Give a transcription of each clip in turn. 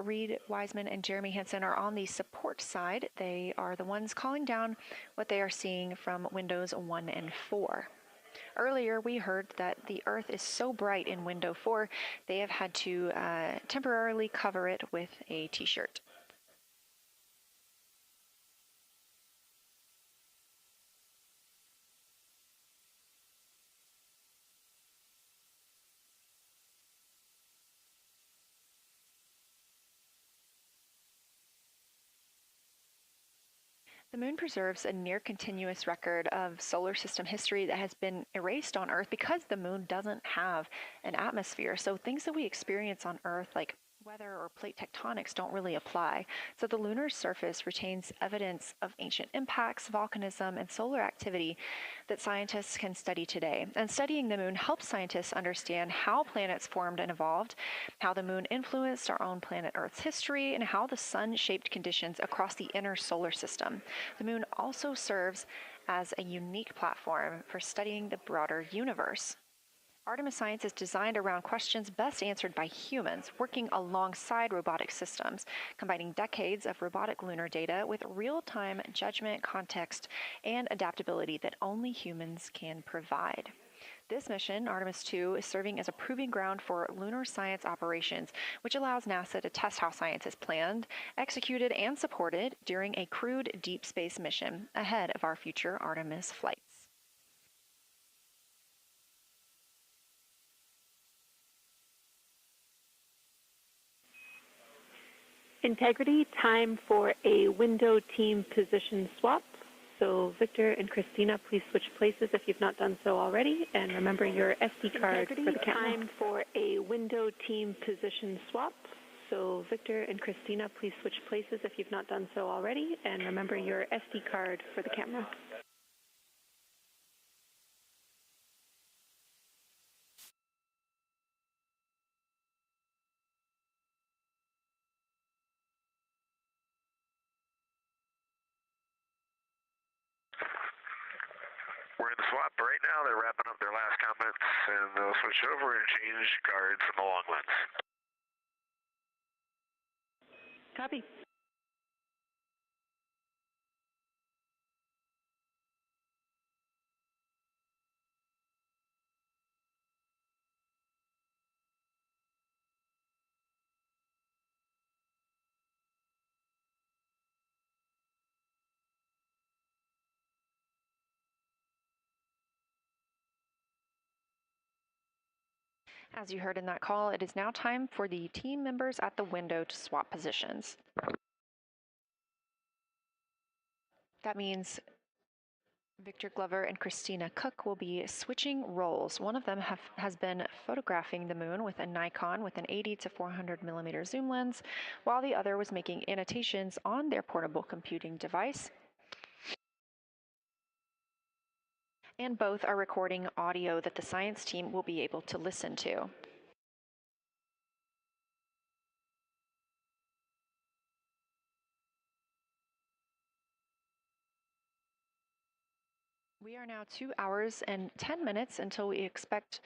Reed Wiseman and Jeremy Hansen are on the support side. They are the ones calling down what they are seeing from windows 1 and 4. Earlier, we heard that the Earth is so bright in window 4, they have had to temporarily cover it with a t-shirt. The moon preserves a near-continuous record of solar system history that has been erased on Earth because the moon doesn't have an atmosphere. So things that we experience on Earth, like weather or plate tectonics, don't really apply. So the lunar surface retains evidence of ancient impacts, volcanism, and solar activity that scientists can study today. And studying the moon helps scientists understand how planets formed and evolved, how the moon influenced our own planet Earth's history, and how the sun shaped conditions across the inner solar system. The moon also serves as a unique platform for studying the broader universe. Artemis science is designed around questions best answered by humans, working alongside robotic systems, combining decades of robotic lunar data with real-time judgment, context, and adaptability that only humans can provide. This mission, Artemis 2, is serving as a proving ground for lunar science operations, which allows NASA to test how science is planned, executed, and supported during a crewed deep space mission ahead of our future Artemis flights. Integrity, time for a window team position swap. So Victor and Christina, please switch places if you've not done so already, and remember your SD card for the camera. Time for a window team position swap. So Victor and Christina, please switch places if you've not done so already, and remember your SD card for the camera. We're in the swap right now. They're wrapping up their last comments, and they'll switch over and change cards from the long lens. Copy. As you heard in that call, it is now time for the team members at the window to swap positions. That means Victor Glover and Christina Cook will be switching roles. One of them has been photographing the moon with a Nikon with an 80 to 400 millimeter zoom lens, while the other was making annotations on their portable computing device. And both are recording audio that the science team will be able to listen to. We are now 2 hours and 10 minutes until we expect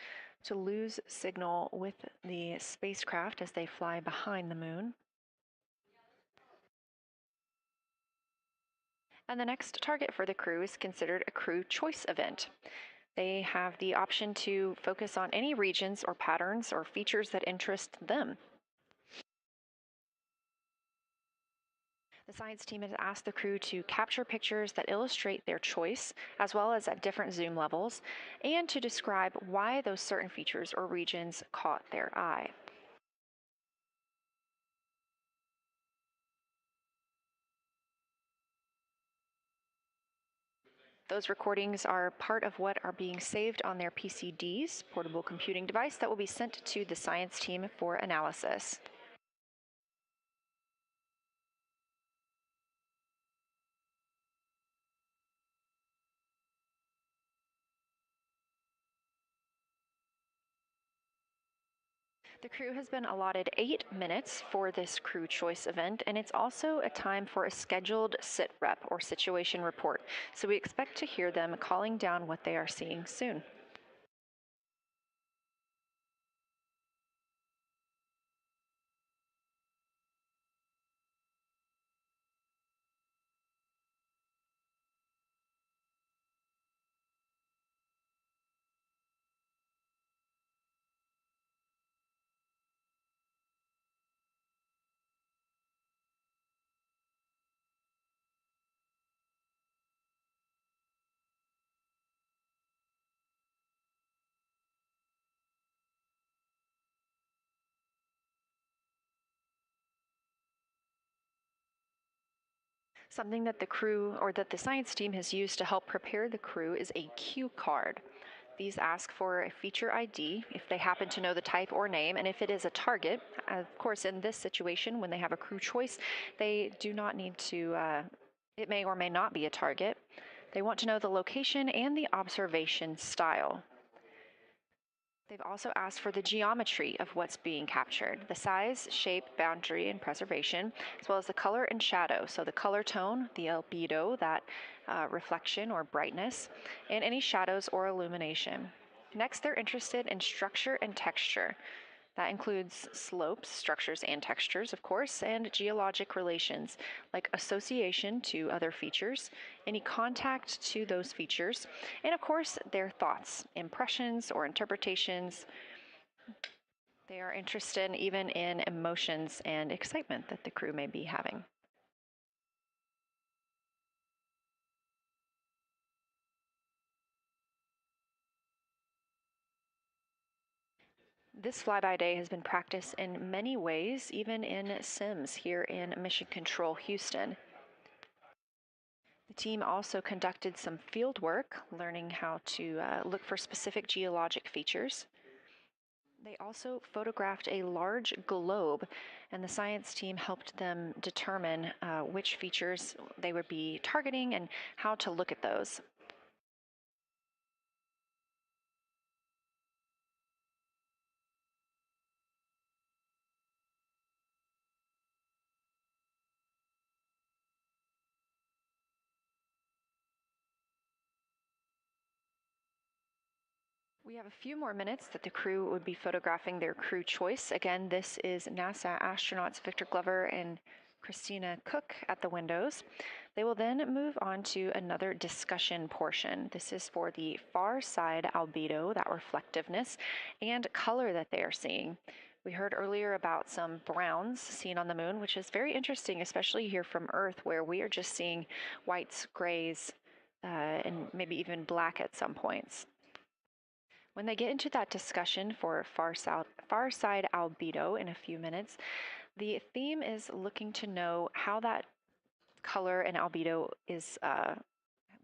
to lose signal with the spacecraft as they fly behind the moon. And the next target for the crew is considered a crew choice event. They have the option to focus on any regions or patterns or features that interest them. The science team has asked the crew to capture pictures that illustrate their choice, as well as at different zoom levels, and to describe why those certain features or regions caught their eye. Those recordings are part of what are being saved on their PCDs, portable computing device, that will be sent to the science team for analysis. The crew has been allotted 8 minutes for this crew choice event, and it's also a time for a scheduled sit rep or situation report. So we expect to hear them calling down what they are seeing soon. Something that the crew or that the science team has used to help prepare the crew is a cue card. These ask for a feature ID if they happen to know the type or name, and if it is a target. Of course, in this situation, when they have a crew choice, they do not need to, it may or may not be a target. They want to know the location and the observation style. They've also asked for the geometry of what's being captured, the size, shape, boundary, and preservation, as well as the color and shadow. So the color tone, the albedo, that reflection or brightness, and any shadows or illumination. Next, they're interested in structure and texture. That includes slopes, structures, and textures, of course, and geologic relations, like association to other features, any contact to those features, and of course, their thoughts, impressions, or interpretations. They are interested even in emotions and excitement that the crew may be having. This flyby day has been practiced in many ways, even in sims here in Mission Control Houston. The team also conducted some field work, learning how to look for specific geologic features. They also photographed a large globe, and the science team helped them determine which features they would be targeting and how to look at those. We have a few more minutes that the crew would be photographing their crew choice. Again, this is NASA astronauts Victor Glover and Christina Cook at the windows. They will then move on to another discussion portion. This is for the far side albedo, that reflectiveness, and color that they are seeing. We heard earlier about some browns seen on the moon, which is very interesting, especially here from Earth, where we are just seeing whites, grays, and maybe even black at some points. When they get into that discussion for far side albedo in a few minutes, the theme is looking to know how that color and albedo is,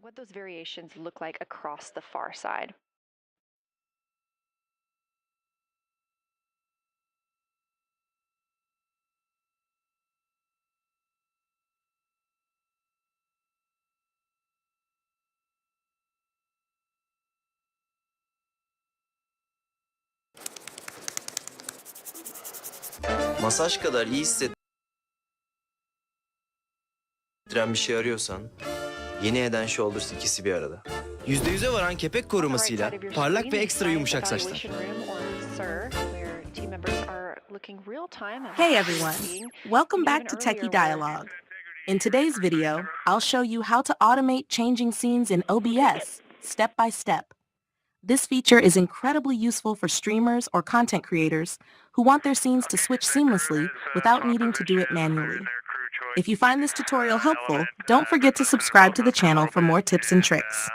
what those variations look like across the far side. Masaj kadar iyi hissettiren bir şey arıyorsan, yeni Head & Shoulders ikisi bir arada. %100'e varan kepek korumasıyla parlak ve ekstra yumuşak saçlar. Hey everyone, welcome back to Techie Dialogue. In today's video, I'll show you how to automate changing scenes in OBS, step by step. This feature is incredibly useful for streamers or content creators who want their scenes to switch seamlessly without needing to do it manually. If you find this tutorial helpful, don't forget to subscribe to the channel for more tips and tricks.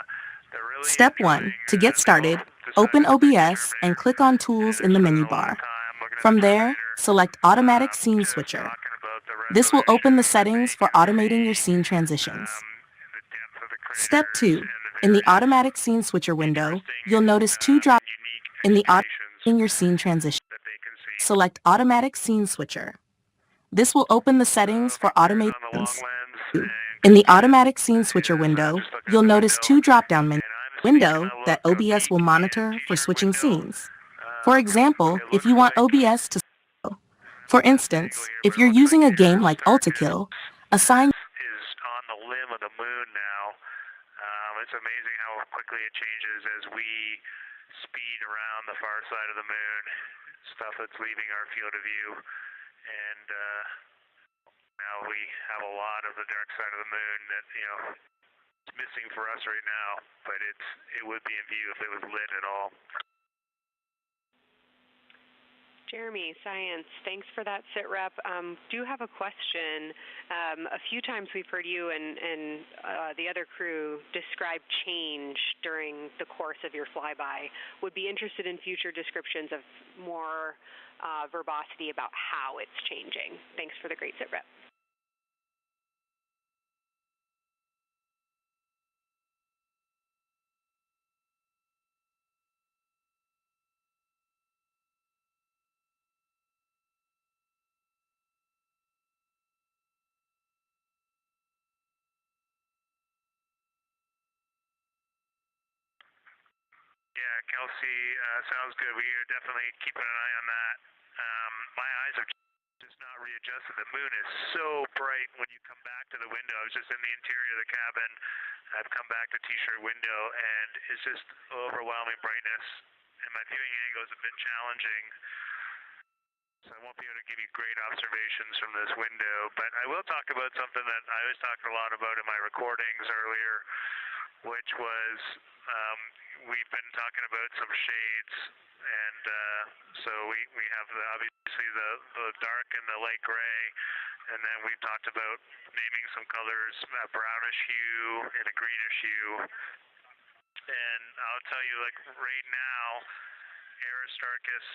Step 1. To get started, open OBS and click on Tools in the menu bar. From there, select Automatic Scene Switcher. This will open the settings for automating your scene transitions. Step 2. In the Automatic Scene Switcher window, you'll notice two drop in the automating your scene transition. Select Automatic Scene Switcher. This will open the settings for automations. In the Automatic Scene Switcher window, you'll notice two drop-down menus window that OBS will monitor for switching scenes. For example, if you want OBS to for instance, if you're using a game like Ultikill, assign is on the limb of the moon now. It's amazing how quickly it changes as we speed around the far side of the moon, stuff that's leaving our field of view, and now we have a lot of the dark side of the moon that, it's missing for us right now, but it would be in view if it was lit at all. Jeremy, Science, thanks for that sit rep. Do have a question. A few times we've heard you and the other crew describe change during the course of your flyby. Would be interested in future descriptions of more verbosity about how it's changing. Thanks for the great sit rep. Yeah, Kelsey, sounds good. We are definitely keeping an eye on that. My eyes have just not readjusted. The moon is so bright when you come back to the window. I was just in the interior of the cabin. I've come back to T-shirt window, and it's just overwhelming brightness. And my viewing angle is a bit challenging, so I won't be able to give you great observations from this window. But I will talk about something that I was talking a lot about in my recordings earlier, which was we've been talking about some shades, and so we have obviously the dark and the light gray, and then we've talked about naming some colors, a brownish hue and a greenish hue. And I'll tell you, like right now, Aristarchus,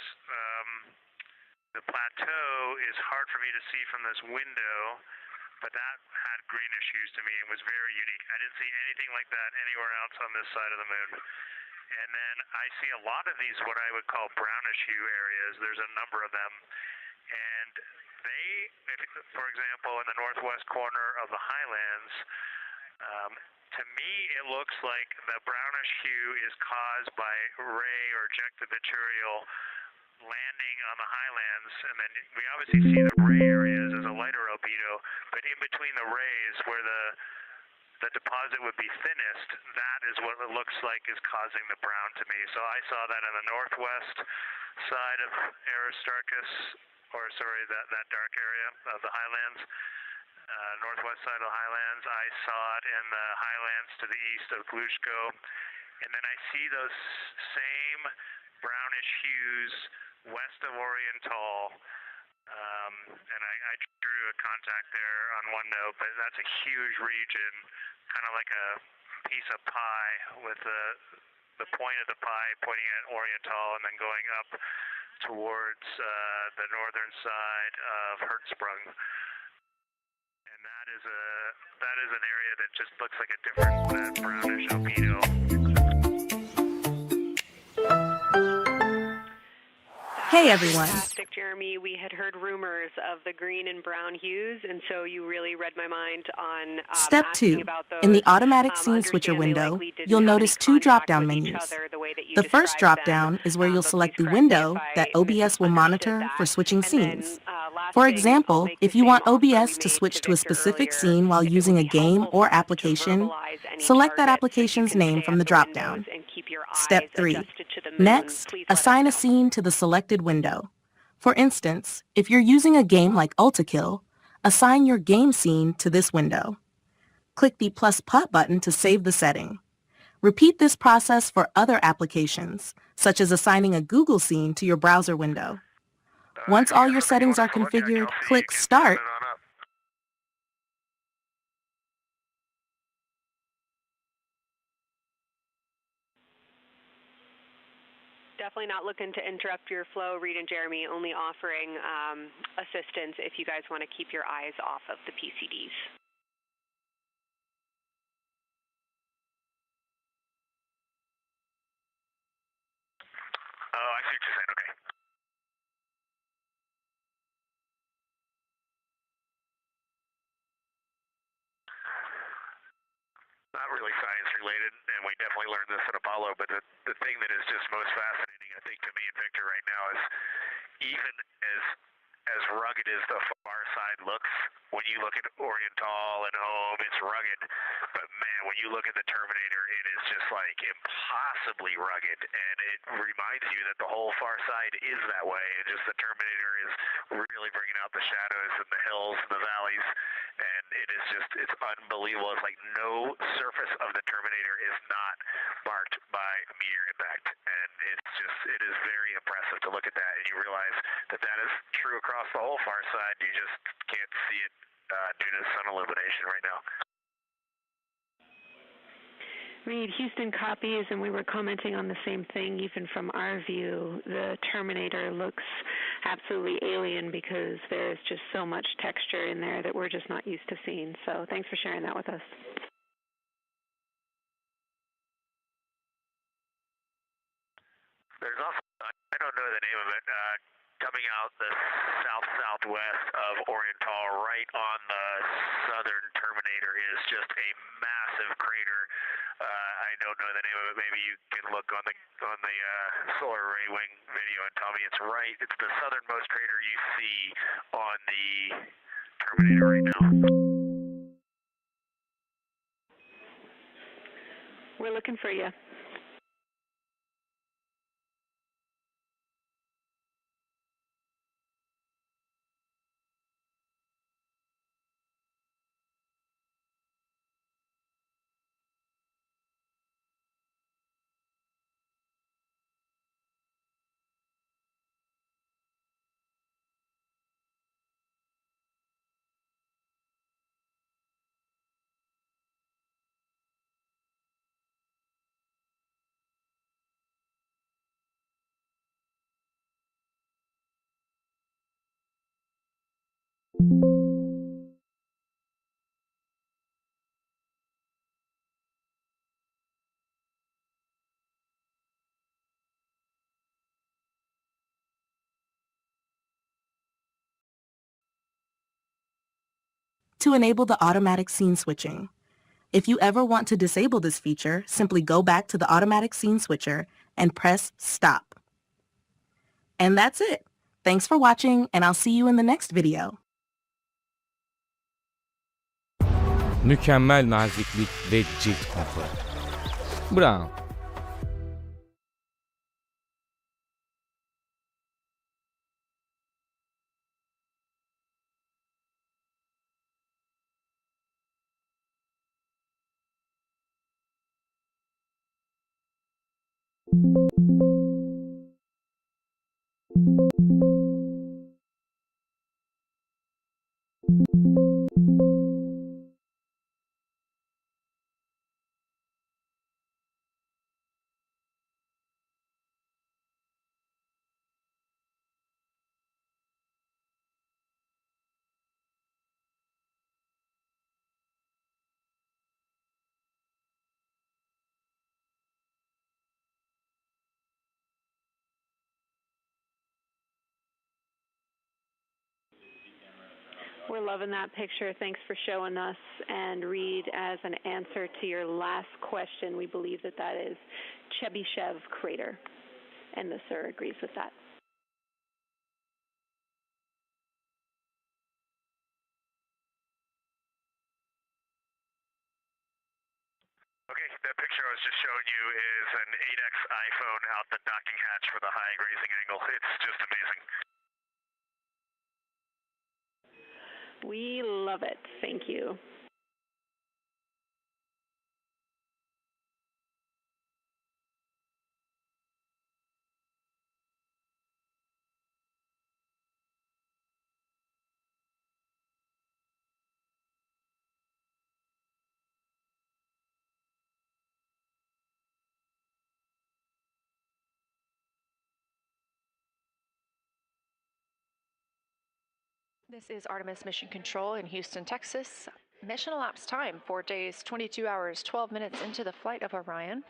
the plateau is hard for me to see from this window, but that had greenish hues to me and was very unique. I didn't see anything like that anywhere else on this side of the moon. And then I see a lot of these, what I would call brownish hue areas. There's a number of them. And they, for example, in the northwest corner of the highlands, to me it looks like the brownish hue is caused by ray or ejected material landing on the highlands, and then we obviously see the ray areas as a lighter albedo, but in between the rays where the deposit would be thinnest, that is what it looks like is causing the brown to me. So I saw that on the northwest side of Aristarchus, or sorry, that dark area of the highlands, northwest side of the highlands. I saw it in the highlands to the east of Glushko, and then I see those same brownish hues west of Oriental, and I drew a contact there on OneNote, but that's a huge region, kind of like a piece of pie with the point of the pie pointing at Oriental and then going up towards the northern side of Hertzsprung. And that is an area that just looks like a different brownish albedo. Hey everyone. Fantastic, Jeremy. We had heard rumors of the green and brown hues, and so you really read my mind on Step asking 2. about those. In the automatic scene switcher window, you'll notice two drop-down menus. The first drop-down is where you'll select the window that OBS will monitor for switching scenes. For example, if you want OBS to switch to a specific scene while using a game or application, select that application's name from the drop-down. Step 3. Next, assign a scene to the selected window. For instance, if you're using a game like Ultikill, assign your game scene to this window. Click the +Put button to save the setting. Repeat this process for other applications, such as assigning a Google scene to your browser window. Once all your settings are configured, click Start. Definitely not looking to interrupt your flow, Reed and Jeremy, only offering assistance if you guys want to keep your eyes off of the PCDs. Oh, I see what you're saying. Okay. Not really science related, and we definitely learned this at Apollo, but the thing that is just most fascinating, I think, to me and Victor right now is even as rugged as the far side looks, when you look at Oriental and Home, it's rugged. But man, when you look at the Terminator, it is just like impossibly rugged, and it reminds you that the whole far side is that way, and just the Terminator is really bringing out the shadows and the hills and the valleys, and it's unbelievable. It's like no surface of the Terminator is not marked by a meteor impact, and it is very impressive to look at that, and you realize that is true across the whole far side. You just can't see it due to sun illumination right now. Reed, Houston copies, and we were commenting on the same thing. Even from our view, the Terminator looks absolutely alien because there's just so much texture in there that we're just not used to seeing. So thanks for sharing that with us. There's also, I don't know the name of it, coming out the south-southwest of Oriental, right on the southern Terminator, is just a massive crater. I don't know the name of it. Maybe you can look on the solar array wing video and tell me it's right. It's the southernmost crater you see on the Terminator right now. We're looking for you. To enable the automatic scene switching. If you ever want to disable this feature, simply go back to the automatic scene switcher and press stop. And that's it. Thanks for watching, and I'll see you in the next video. Mükemmel naziklik ve cilt konforu. Bravo. We're loving that picture. Thanks for showing us. And Reed, as an answer to your last question, we believe that that is Chebyshev crater. And the sir agrees with that. Okay, that picture I was just showing you is an 8X iPhone out the docking hatch for the high grazing angle. It's just amazing. We love it. Thank you. This is Artemis Mission Control in Houston, Texas. Mission elapsed time, 4 days, 22 hours, 12 minutes into the flight of Orion.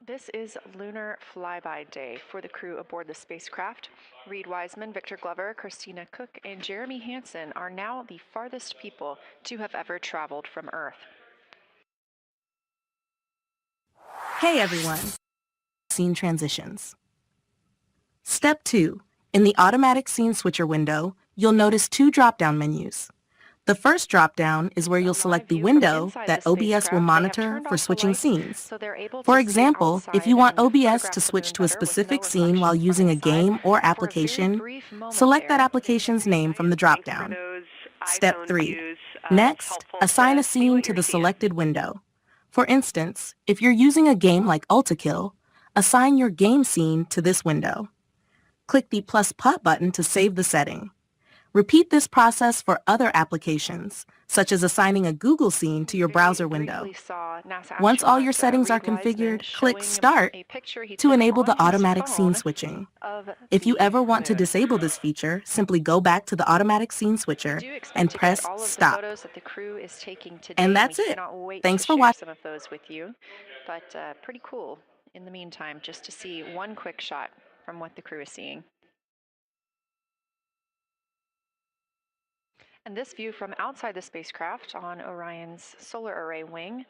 This is Lunar Flyby Day for the crew aboard the spacecraft. Reed Wiseman, Victor Glover, Christina Cook, and Jeremy Hansen are now the farthest people to have ever traveled from Earth. Hey everyone. Scene transitions. Step 2. In the automatic scene switcher window, you'll notice 2 drop-down menus. The first drop-down is where you'll select the window that OBS will monitor for switching scenes. For example, if you want OBS to switch to a specific scene while using a game or application, select that application's name from the drop-down. Step 3. Next, assign a scene to the selected window. For instance, if you're using a game like Ultikill, assign your game scene to this window. Click the +Put button to save the setting. Repeat this process for other applications, such as assigning a Google scene to your browser window. Once all your settings are configured, click Start to enable the automatic scene switching. If you ever want to disable this feature, simply go back to the automatic scene switcher and press Stop. And that's it. Thanks for watching. Some of those with you, but pretty cool in the meantime just to see one quick shot from what the crew is seeing. And this view from outside the spacecraft on Orion's solar array wing.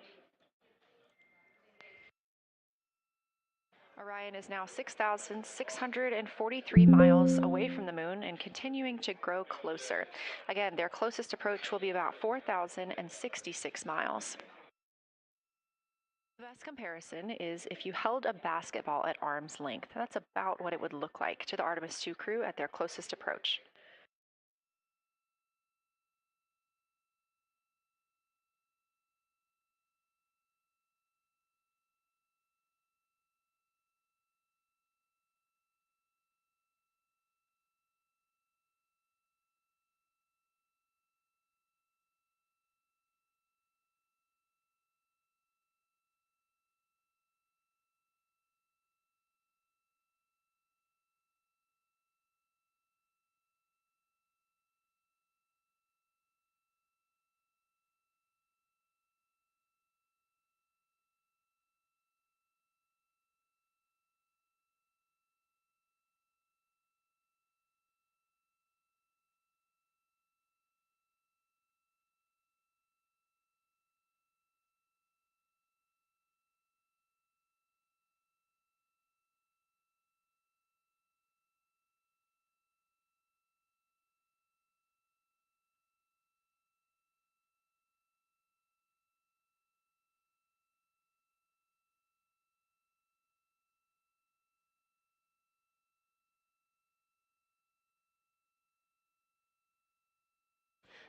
Orion is now 6,643 miles away from the moon and continuing to grow closer. Again, their closest approach will be about 4,066 miles. The best comparison is if you held a basketball at arm's length. That's about what it would look like to the Artemis 2 crew at their closest approach.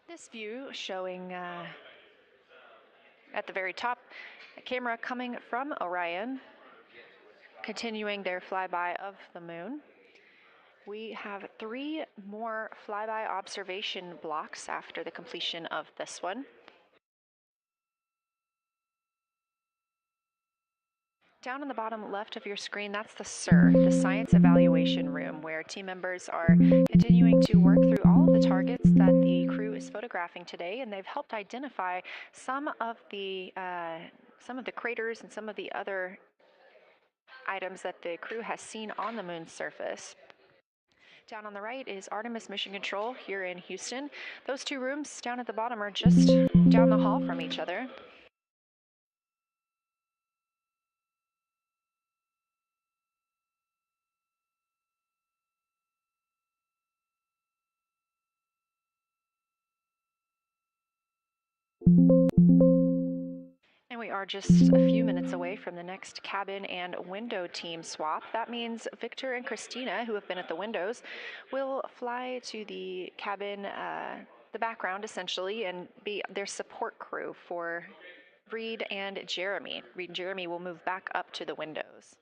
This view showing at the very top, a camera coming from Orion, continuing their flyby of the moon. We have 3 more flyby observation blocks after the completion of this one. Down on the bottom left of your screen, that's the SIR, the Science Evaluation Room, where team members are continuing to work through all of the targets that the crew is photographing today, and they've helped identify some of the craters and some of the other items that the crew has seen on the moon's surface. Down on the right is Artemis Mission Control here in Houston. Those 2 rooms down at the bottom are just down the hall from each other. And we are just a few minutes away from the next cabin and window team swap. That means Victor and Christina, who have been at the windows, will fly to the cabin, the background essentially, and be their support crew for Reed and Jeremy. Reed and Jeremy will move back up to the windows.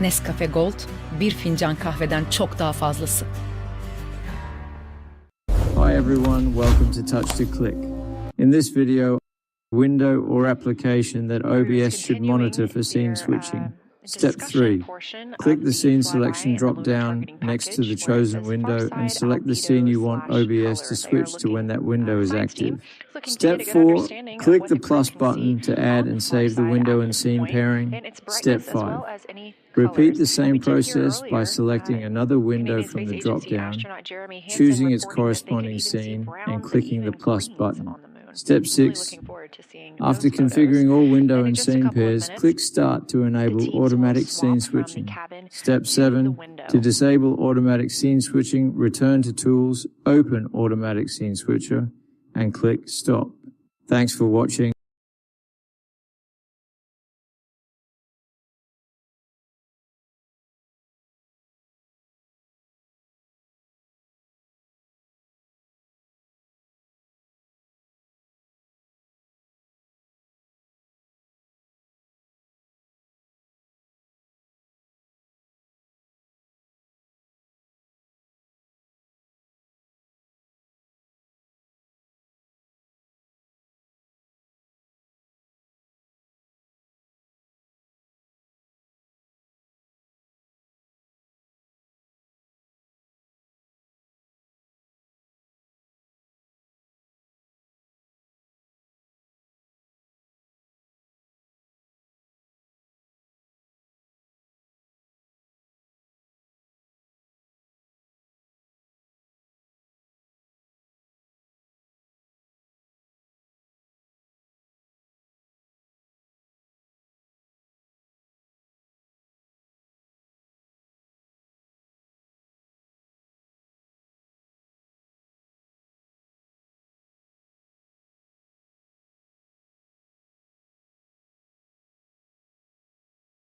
Nescafe Gold, bir fincan kahveden çok daha fazlası. Hi everyone, welcome to Touch to Click. In this video, window or application that OBS should monitor for scene switching. Step 3. Click the scene selection drop-down next to the chosen window and select the scene you want OBS to switch to when that window is active. Step 4. Click the plus button to add and save the window and scene pairing. Step 5. Repeat the same process by selecting another window from the drop-down, choosing its corresponding scene, and clicking the plus button. Step 6. After configuring all window and scene pairs, click Start to enable automatic scene switching. Step 7. To disable automatic scene switching, return to Tools, open Automatic Scene Switcher, and click Stop. Thanks for watching.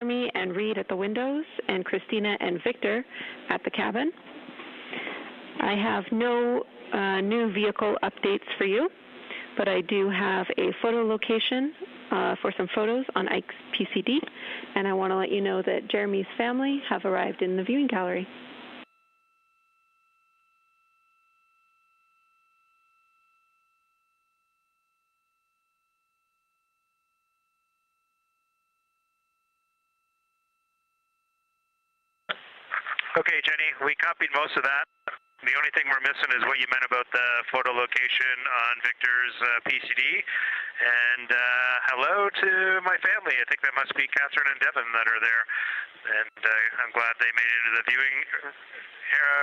Me and Reed at the windows, and Christina and Victor at the cabin. I have no new vehicle updates for you, but I do have a photo location for some photos on Ike's PCD, and I want to let you know that Jeremy's family have arrived in the viewing gallery. Okay, Jenny, we copied most of that. The only thing we're missing is what you meant about the photo location on Victor's PCD. And hello to my family. I think that must be Catherine and Devin that are there. And I'm glad they made it into the viewing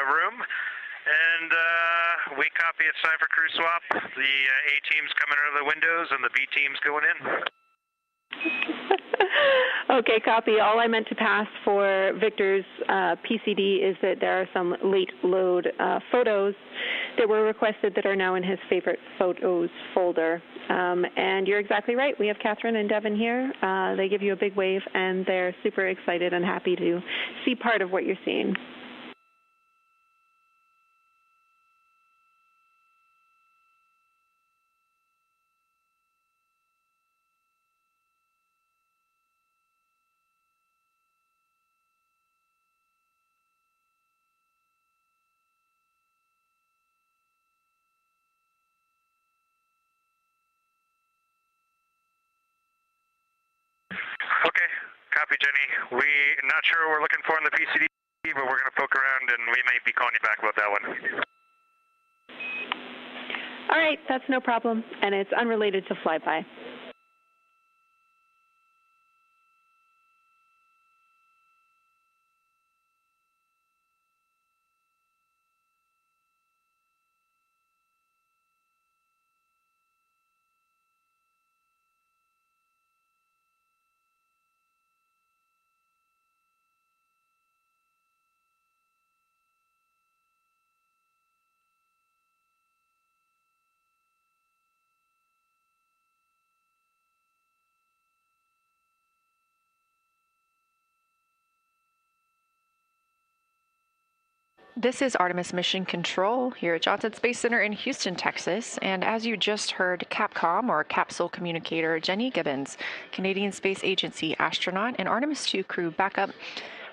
room. And we copy it's time for crew swap. The A team's coming out of the windows and the B team's going in. Okay, copy. All I meant to pass for Victor's PCD is that there are some late load photos that were requested that are now in his favorite photos folder. And you're exactly right. We have Catherine and Devin here. They give you a big wave, and they're super excited and happy to see part of what you're seeing. Okay, copy, Jenny. We're not sure what we're looking for in the PCD, but we're going to poke around and we may be calling you back about that one. All right, that's no problem, and it's unrelated to flyby. This is Artemis Mission Control here at Johnson Space Center in Houston, Texas. And as you just heard, Capcom, or Capsule Communicator Jenny Gibbons, Canadian Space Agency astronaut, and Artemis 2 crew backup,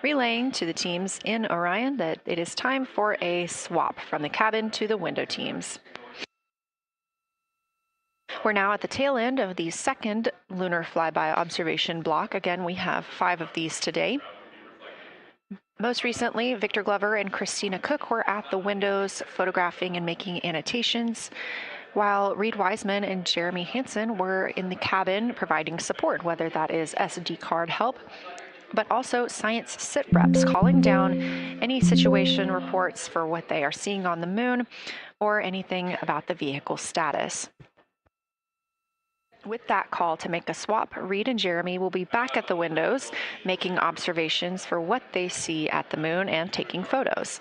relaying to the teams in Orion that it is time for a swap from the cabin to the window teams. We're now at the tail end of the second lunar flyby observation block. Again, we have 5 of these today. Most recently, Victor Glover and Christina Cook were at the windows photographing and making annotations, while Reed Wiseman and Jeremy Hansen were in the cabin providing support, whether that is SD card help, but also science sit reps, calling down any situation reports for what they are seeing on the moon or anything about the vehicle status. With that call to make a swap, Reed and Jeremy will be back at the windows, making observations for what they see at the moon and taking photos.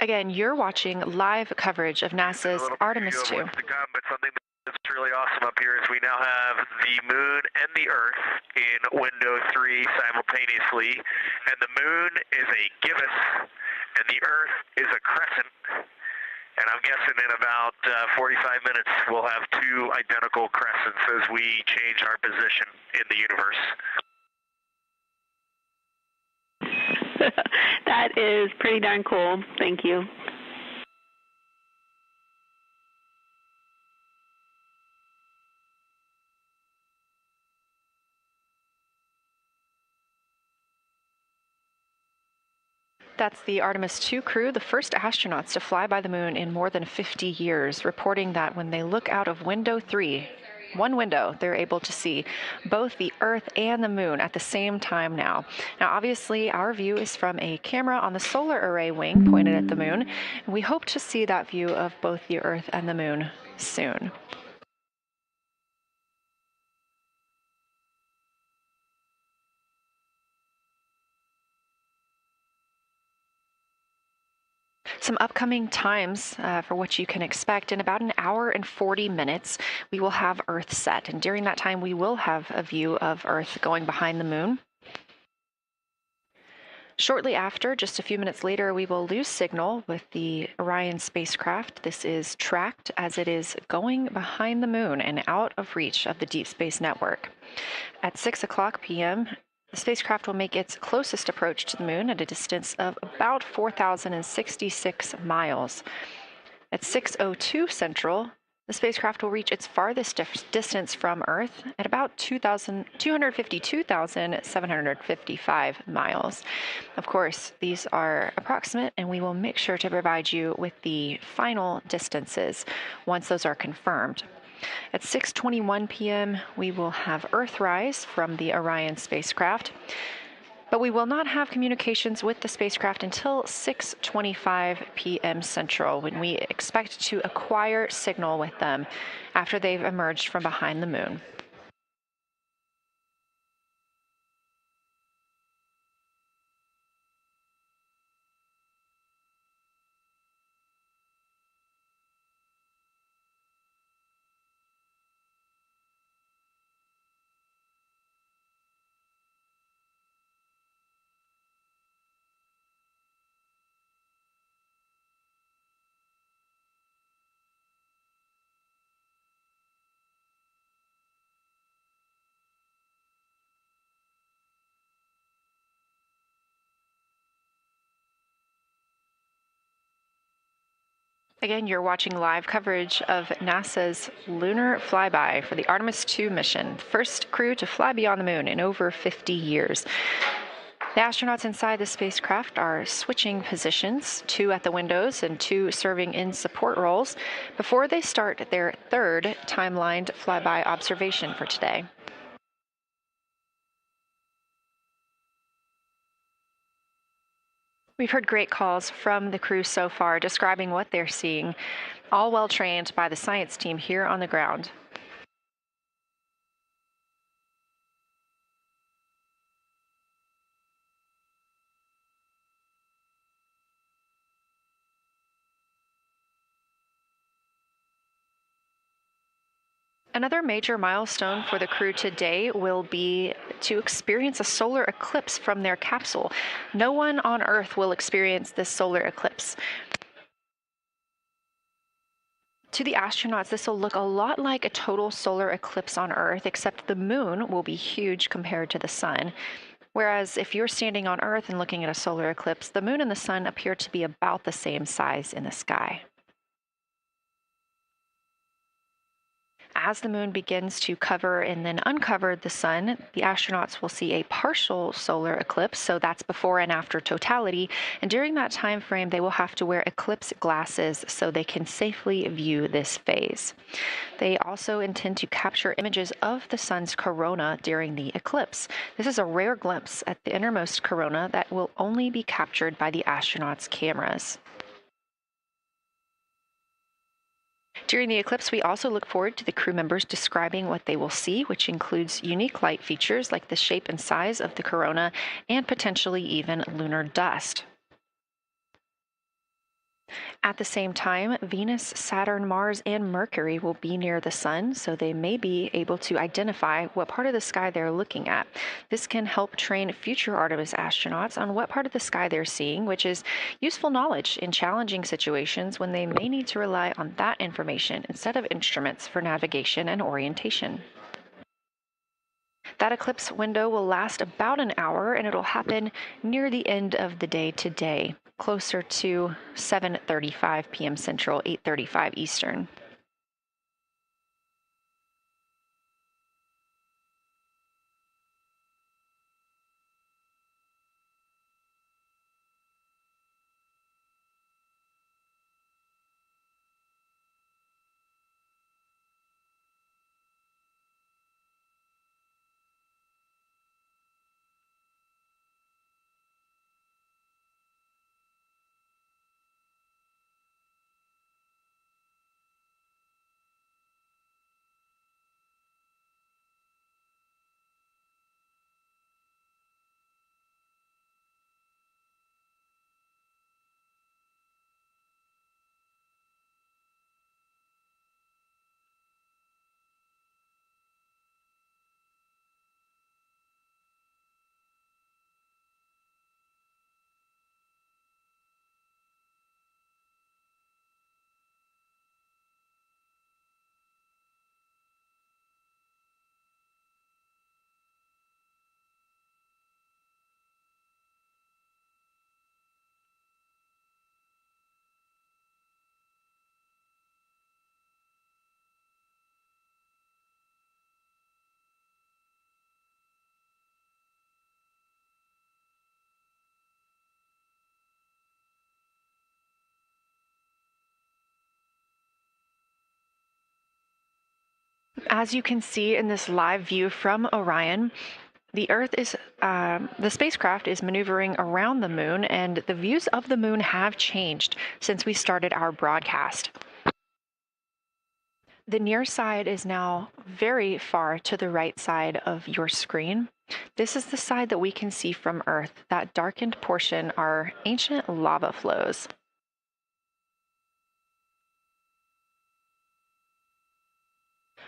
Again, you're watching live coverage of NASA's Artemis 2. What's to come, but something that's really awesome up here is we now have the moon and the Earth in window 3 simultaneously, and the moon is a gibbous, and the Earth is a crescent. And I'm guessing in about 45 minutes we'll have 2 identical crescents as we change our position in the universe. That is pretty darn cool. Thank you. That's the Artemis 2 crew, the first astronauts to fly by the moon in more than 50 years, reporting that when they look out of window 3, one window, they're able to see both the Earth and the moon at the same time now. Now, obviously, our view is from a camera on the solar array wing pointed at the moon, and we hope to see that view of both the Earth and the moon soon. Some upcoming times for what you can expect. In about an hour and 40 minutes, we will have Earth set. And during that time, we will have a view of Earth going behind the moon. Shortly after, just a few minutes later, we will lose signal with the Orion spacecraft. This is tracked as it is going behind the moon and out of reach of the Deep Space Network. At 6:00 p.m., the spacecraft will make its closest approach to the moon at a distance of about 4,066 miles. At 6:02 Central, the spacecraft will reach its farthest distance from Earth at about 252,755 miles. Of course, these are approximate, and we will make sure to provide you with the final distances once those are confirmed. At 6:21 p.m., we will have Earthrise from the Orion spacecraft, but we will not have communications with the spacecraft until 6:25 p.m. Central, when we expect to acquire signal with them after they've emerged from behind the moon. Again, you're watching live coverage of NASA's lunar flyby for the Artemis 2 mission, first crew to fly beyond the moon in over 50 years. The astronauts inside the spacecraft are switching positions, 2 at the windows and 2 serving in support roles, before they start their third timelined flyby observation for today. We've heard great calls from the crew so far describing what they're seeing, all well trained by the science team here on the ground. Another major milestone for the crew today will be to experience a solar eclipse from their capsule. No one on Earth will experience this solar eclipse. To the astronauts, this will look a lot like a total solar eclipse on Earth, except the moon will be huge compared to the sun. Whereas if you're standing on Earth and looking at a solar eclipse, the moon and the sun appear to be about the same size in the sky. As the moon begins to cover and then uncover the sun, the astronauts will see a partial solar eclipse, so that's before and after totality, and during that time frame they will have to wear eclipse glasses so they can safely view this phase. They also intend to capture images of the sun's corona during the eclipse. This is a rare glimpse at the innermost corona that will only be captured by the astronauts' cameras. During the eclipse, we also look forward to the crew members describing what they will see, which includes unique light features like the shape and size of the corona and potentially even lunar dust. At the same time, Venus, Saturn, Mars, and Mercury will be near the sun, so they may be able to identify what part of the sky they're looking at. This can help train future Artemis astronauts on what part of the sky they're seeing, which is useful knowledge in challenging situations when they may need to rely on that information instead of instruments for navigation and orientation. That eclipse window will last about an hour, and it'll happen near the end of the day today, closer to 7:35 p.m. Central, 8:35 Eastern. As you can see in this live view from Orion, the spacecraft is maneuvering around the moon, and the views of the moon have changed since we started our broadcast. The near side is now very far to the right side of your screen. This is the side that we can see from Earth. That darkened portion are ancient lava flows.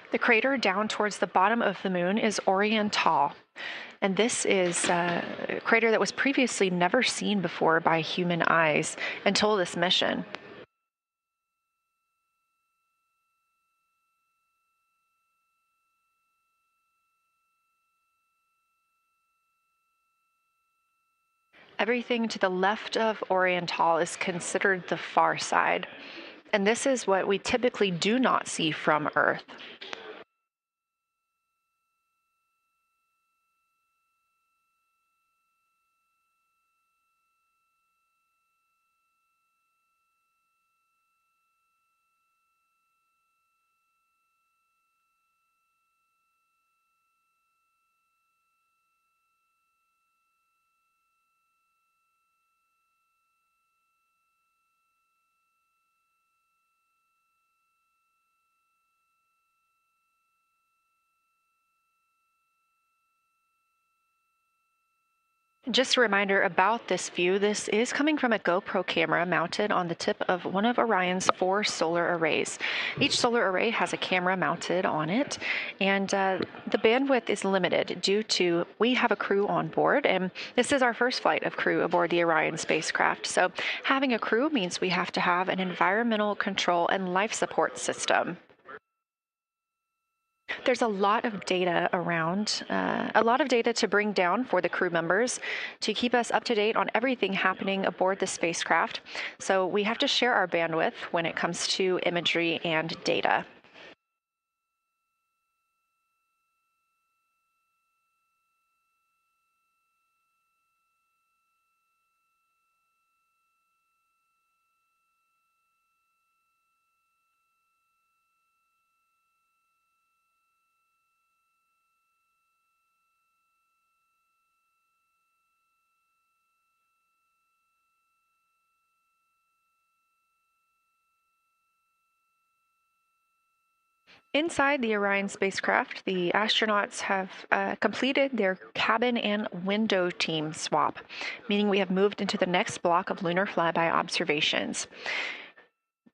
The crater down towards the bottom of the moon is ORION, and this is a crater that was previously never seen before by human eyes until this mission. Everything to the left of ORION is considered the far side. And this is what we typically do not see from Earth. Just a reminder about this view. This is coming from a GoPro camera mounted on the tip of one of Orion's 4 solar arrays. Each solar array has a camera mounted on it, and the bandwidth is limited due to we have a crew on board, and this is our first flight of crew aboard the Orion spacecraft. So having a crew means we have to have an environmental control and life support system. There's a lot of data around, a lot of data to bring down for the crew members to keep us up to date on everything happening aboard the spacecraft. So we have to share our bandwidth when it comes to imagery and data. Inside the Orion spacecraft, the astronauts have completed their cabin and window team swap, meaning we have moved into the next block of lunar flyby observations.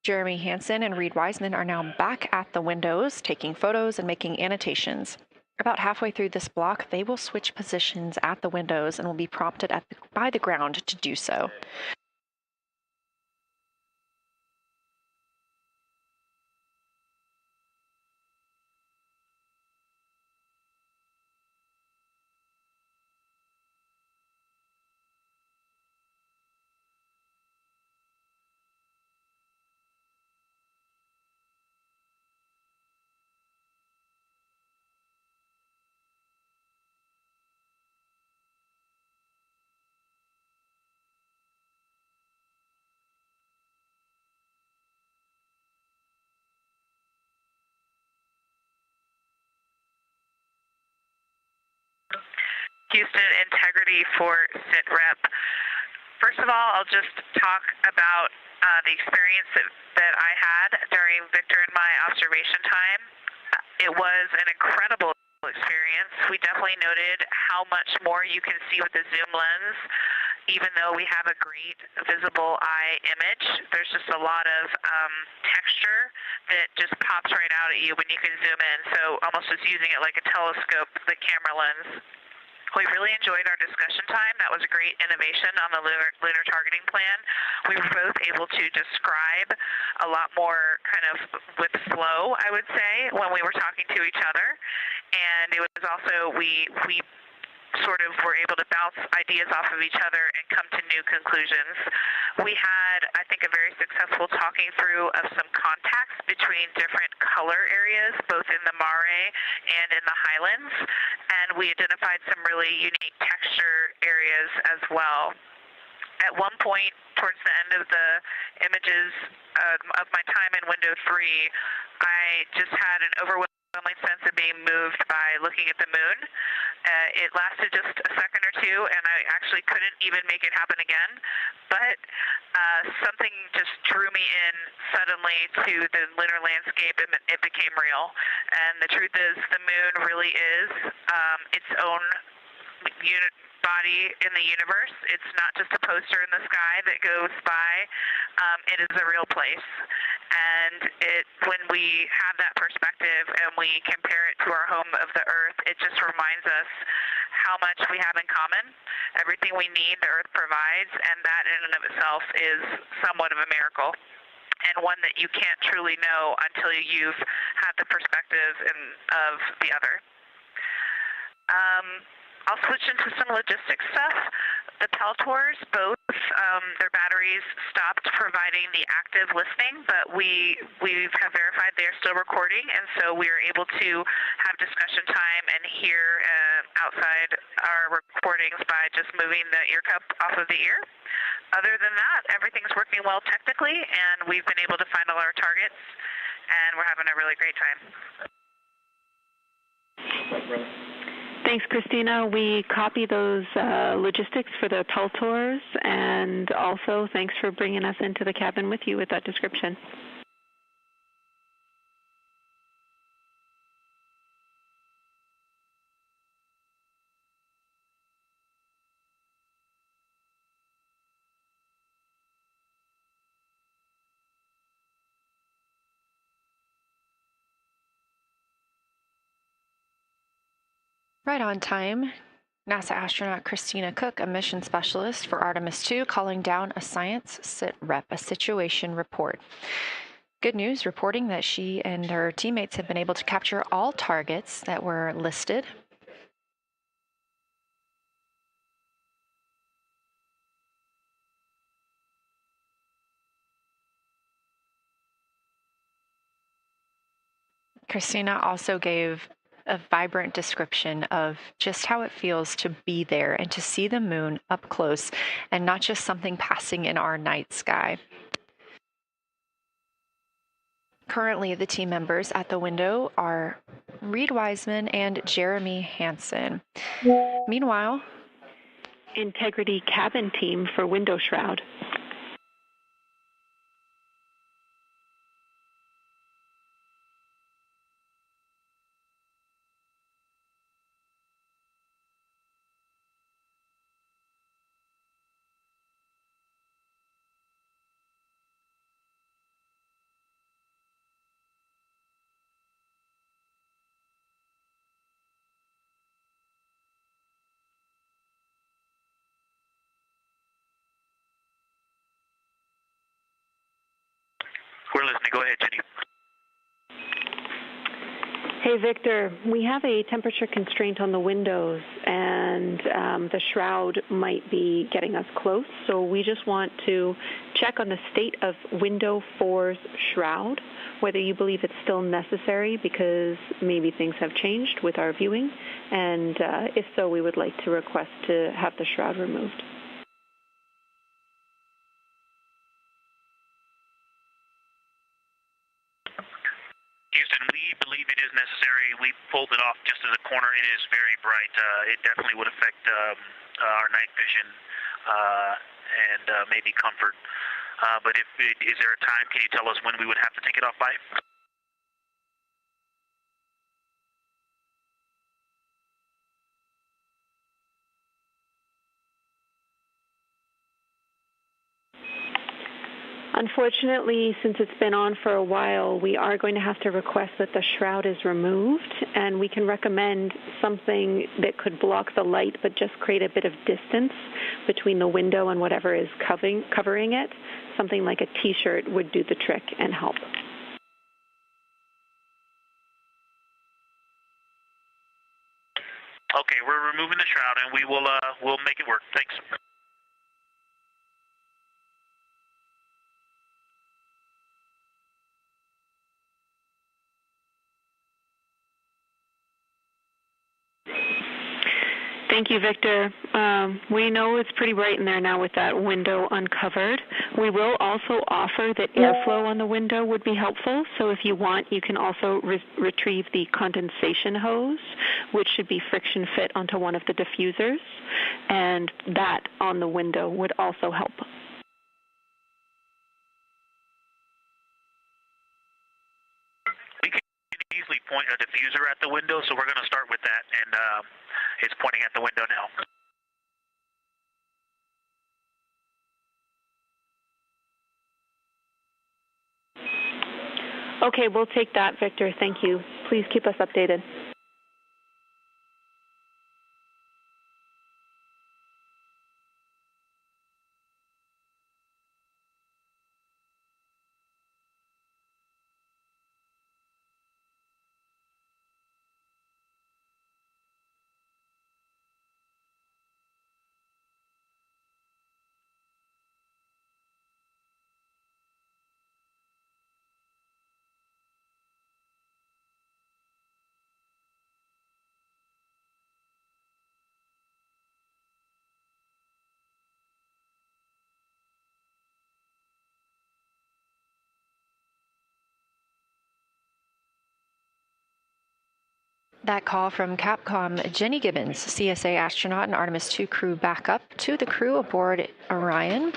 Jeremy Hansen and Reed Wiseman are now back at the windows, taking photos and making annotations. About halfway through this block, they will switch positions at the windows and will be prompted by the ground to do so. Houston integrity for SITREP. First of all, I'll just talk about the experience that I had during Victor and my observation time. It was an incredible experience. We definitely noted how much more you can see with the zoom lens. Even though we have a great visible eye image, there's just a lot of texture that just pops right out at you when you can zoom in. So almost just using it like a telescope, the camera lens. We really enjoyed our discussion time. That was a great innovation on the lunar targeting plan. We were both able to describe a lot more kind of with flow, I would say, when we were talking to each other. And it was also, we sort of were able to bounce ideas off of each other and come to new conclusions. We had, I think, a very successful talking through of some contacts between different color areas, both in the mare and in the highlands, and we identified some really unique texture areas as well. At one point, towards the end of the images of my time in window 3, I just had an overwhelming sense of being moved by looking at the moon. It lasted just a second or two, and I actually couldn't even make it happen again. But something just drew me in suddenly to the lunar landscape, and it became real. And the truth is, the moon really is its own body in the universe. It's not just a poster in the sky that goes by. It is a real place. And when we have that perspective and we compare it to our home of the Earth, it just reminds us how much we have in common. Everything we need, the Earth provides, and that in and of itself is somewhat of a miracle, and one that you can't truly know until you've had the perspective of the other. I'll switch into some logistics stuff. The Peltors, both, their batteries stopped providing the active listening, but we have verified they're still recording, and so we are able to have discussion time and hear outside our recordings by just moving the ear cup off of the ear. Other than that, everything's working well technically, and we've been able to find all our targets, and we're having a really great time. Thanks, Christina. We copy those logistics for the Peltors, and also thanks for bringing us into the cabin with you with that description. Right on time. NASA astronaut Christina Cook, a mission specialist for Artemis 2, calling down a science sit rep, a situation report. Good news, reporting that she and her teammates have been able to capture all targets that were listed. Christina also gave a vibrant description of just how it feels to be there and to see the moon up close and not just something passing in our night sky. Currently, the team members at the window are Reed Wiseman and Jeremy Hansen. Meanwhile, Integrity cabin team for window shroud. We're listening. Go ahead, Jenny. Hey, Victor, we have a temperature constraint on the windows, and the shroud might be getting us close, so we just want to check on the state of window 4's shroud, whether you believe it's still necessary because maybe things have changed with our viewing, and if so, we would like to request to have the shroud removed. Houston, we believe it is necessary. We pulled it off just as a corner. It is very bright. It definitely would affect our night vision and maybe comfort. But is there a time? Can you tell us when we would have to take it off by? Unfortunately, since it's been on for a while, we are going to have to request that the shroud is removed, and we can recommend something that could block the light but just create a bit of distance between the window and whatever is covering it. Something like a T-shirt would do the trick and help. Okay, we're removing the shroud, and we will we'll make it work. Thanks. Thank you, Victor. We know it's pretty bright in there now with that window uncovered. We will also offer that airflow on the window would be helpful. So if you want, you can also retrieve the condensation hose, which should be friction fit onto one of the diffusers, and that on the window would also help. We can easily point a diffuser at the window, so we're going to start with that, and it's pointing at the window now. Okay, we'll take that, Victor. Thank you. Please keep us updated. That call from Capcom, Jenny Gibbons, CSA astronaut and Artemis 2 crew backup to the crew aboard Orion,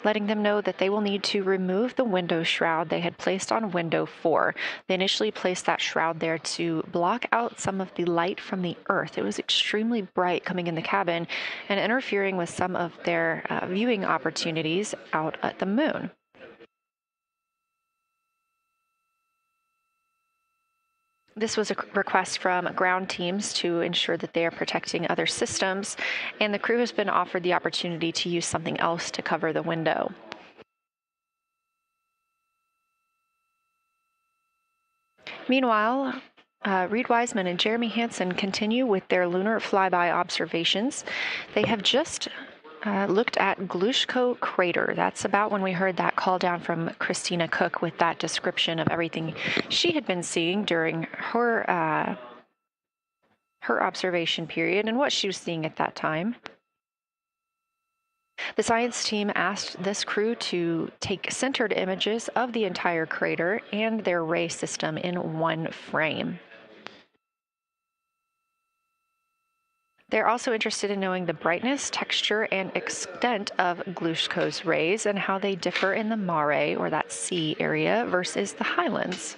letting them know that they will need to remove the window shroud they had placed on window 4. They initially placed that shroud there to block out some of the light from the Earth. It was extremely bright coming in the cabin and interfering with some of their viewing opportunities out at the moon. This was a request from ground teams to ensure that they are protecting other systems, and the crew has been offered the opportunity to use something else to cover the window. Meanwhile, Reed Wiseman and Jeremy Hansen continue with their lunar flyby observations. They have just looked at Glushko Crater. That's about when we heard that call down from Christina Cook with that description of everything she had been seeing during her observation period and what she was seeing at that time. The science team asked this crew to take centered images of the entire crater and their ray system in one frame. They're also interested in knowing the brightness, texture, and extent of Glushko's rays and how they differ in the mare, or that sea area, versus the highlands.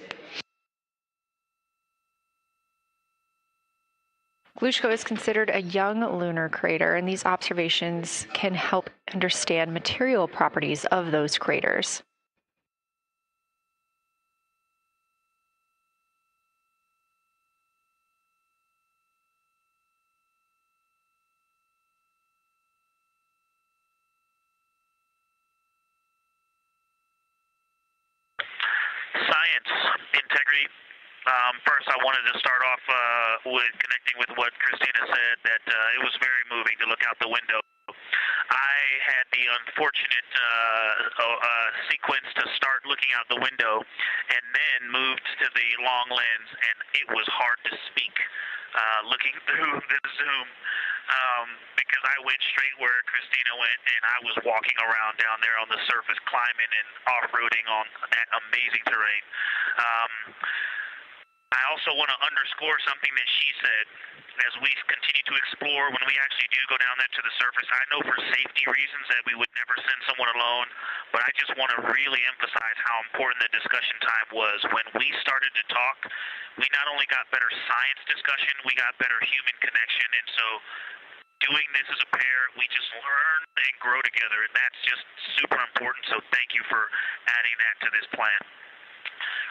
Glushko is considered a young lunar crater, and these observations can help understand material properties of those craters. Science, integrity. First, I wanted to start off with connecting with what Christina said, that it was very moving to look out the window. I had the unfortunate sequence to start looking out the window and then moved to the long lens, and it was hard to speak looking through the zoom because I went straight where Christina went, and I was walking around down there on the surface, climbing and off-roading on that amazing terrain. I also want to underscore something that she said. As we continue to explore, when we actually do go down there to the surface, I know for safety reasons that we would never send someone alone, but I just want to really emphasize how important the discussion time was. When we started to talk, we not only got better science discussion, we got better human connection, and so doing this as a pair, we just learn and grow together, and that's just super important, so thank you for adding that to this plan.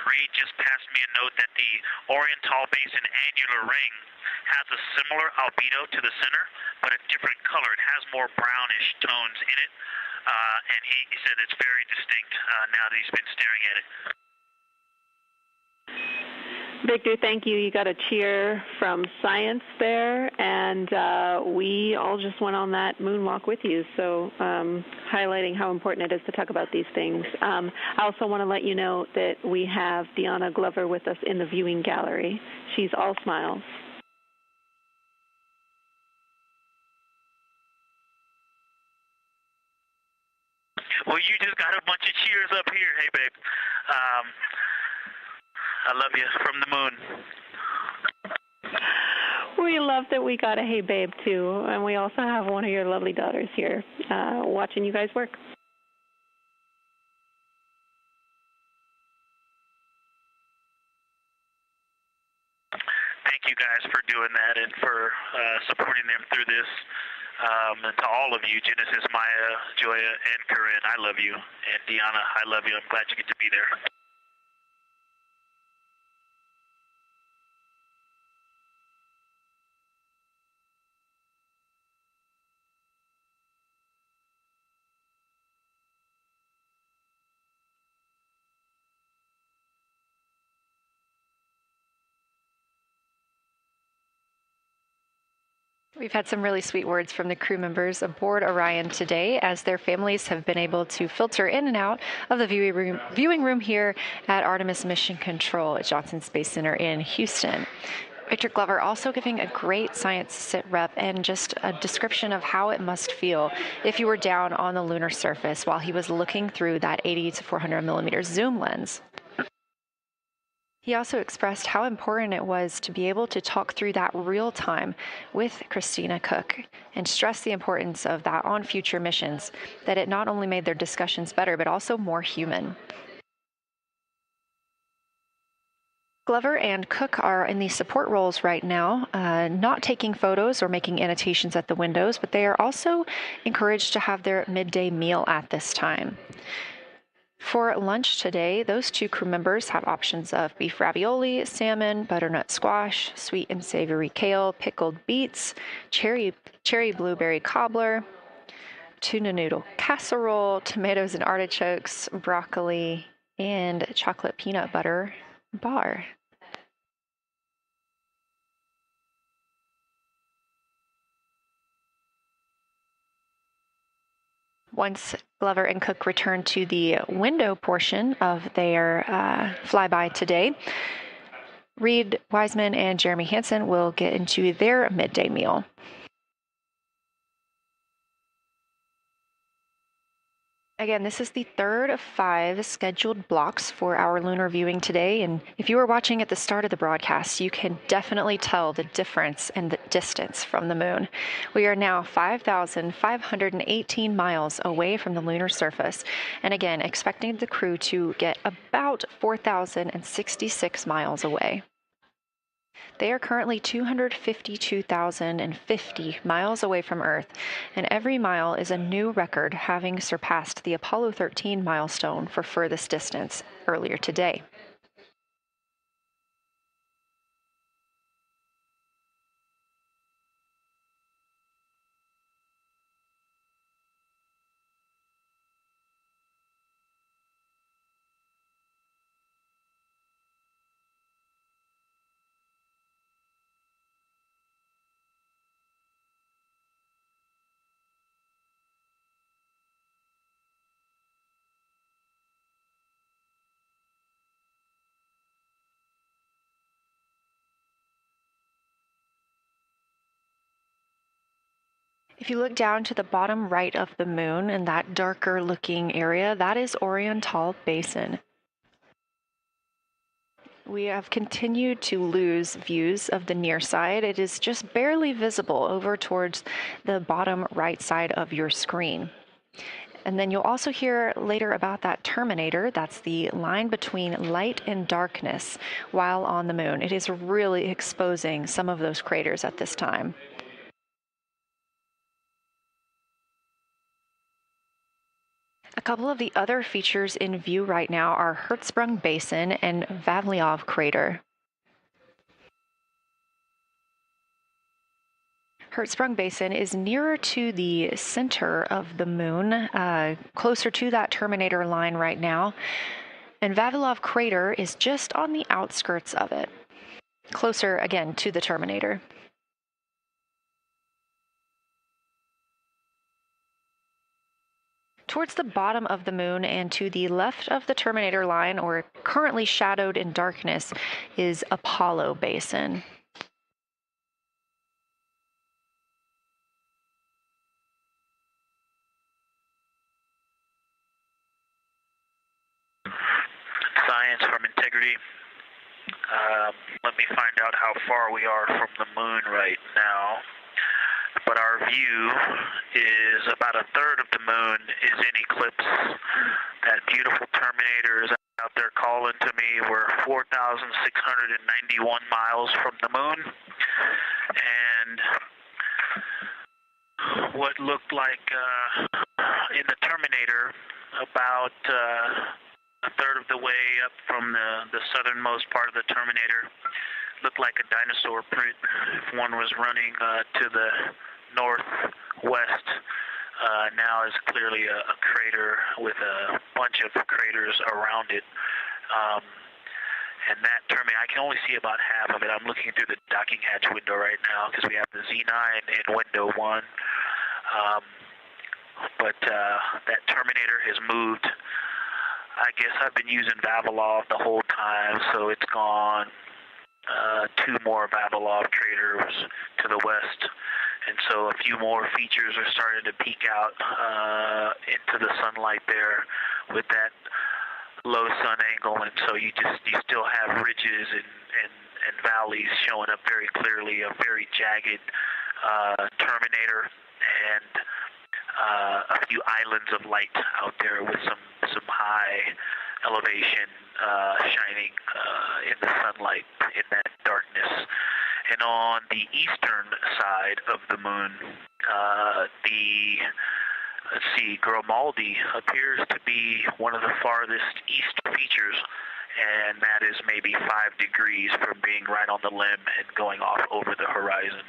Reed just passed me a note that the Orion Tall Basin annular ring has a similar albedo to the center, but a different color. It has more brownish tones in it, and he said it's very distinct now that he's been staring at it. Victor, thank you. You got a cheer from science there, and we all just went on that moonwalk with you, so highlighting how important it is to talk about these things. I also want to let you know that we have Deanna Glover with us in the viewing gallery. She's all smiles. Well, you just got a bunch of cheers up here. Hey, babe. I love you from the moon. We love that we got a hey babe too, and we also have one of your lovely daughters here watching you guys work. Thank you guys for doing that and for supporting them through this. And to all of you, Genesis, Maya, Joya, and Corinne, I love you. And Deanna, I love you. I'm glad you get to be there. We've had some really sweet words from the crew members aboard Orion today, as their families have been able to filter in and out of the viewing room here at Artemis Mission Control at Johnson Space Center in Houston. Victor Glover also giving a great science sit rep and just a description of how it must feel if you were down on the lunar surface while he was looking through that 80 to 400 millimeter zoom lens. He also expressed how important it was to be able to talk through that real time with Christina Cook and stress the importance of that on future missions, that it not only made their discussions better, but also more human. Glover and Cook are in the support roles right now, not taking photos or making annotations at the windows, but they are also encouraged to have their midday meal at this time. For lunch today, those two crew members have options of beef ravioli, salmon, butternut squash, sweet and savory kale, pickled beets, cherry blueberry cobbler, tuna noodle casserole, tomatoes and artichokes, broccoli, and chocolate peanut butter bar. Once Glover and Cook return to the window portion of their flyby today, Reed Wiseman and Jeremy Hansen will get into their midday meal. Again, this is the third of 5 scheduled blocks for our lunar viewing today, and if you were watching at the start of the broadcast, you can definitely tell the difference in the distance from the moon. We are now 5,518 miles away from the lunar surface, and again, expecting the crew to get about 4,066 miles away. They are currently 252,050 miles away from Earth, and every mile is a new record, having surpassed the Apollo 13 milestone for furthest distance earlier today. If you look down to the bottom right of the moon in that darker looking area, that is Orion Basin. We have continued to lose views of the near side. It is just barely visible over towards the bottom right side of your screen. And then you'll also hear later about that terminator. That's the line between light and darkness while on the moon. It is really exposing some of those craters at this time. A couple of the other features in view right now are Hertzsprung Basin and Vavilov Crater. Hertzsprung Basin is nearer to the center of the moon, closer to that terminator line right now, and Vavilov Crater is just on the outskirts of it, closer again to the terminator. Towards the bottom of the moon and to the left of the terminator line, or currently shadowed in darkness, is Apollo Basin. Science from integrity. Let me find out how far we are from the moon right now. But our view is about a third of the moon is in eclipse. That beautiful terminator is out there calling to me. We're 4,691 miles from the moon. And what looked like in the terminator about a third of the way up from the southernmost part of the terminator looked like a dinosaur print if one was running to the northwest. Now is clearly a crater with a bunch of craters around it. And that terminator, I can only see about half of it. I'm looking through the docking hatch window right now because we have the Z9 in window 1. But that terminator has moved. I guess I've been using Vavilov the whole time, so it's gone 2 more Vavilov craters to the west. And so a few more features are starting to peek out into the sunlight there with that low sun angle, and so you still have ridges and valleys showing up very clearly, a very jagged terminator, and a few islands of light out there with some high elevation shining in the sunlight in that darkness. And on the eastern side of the moon, Grimaldi appears to be one of the farthest east features, and that is maybe 5 degrees from being right on the limb and going off over the horizon.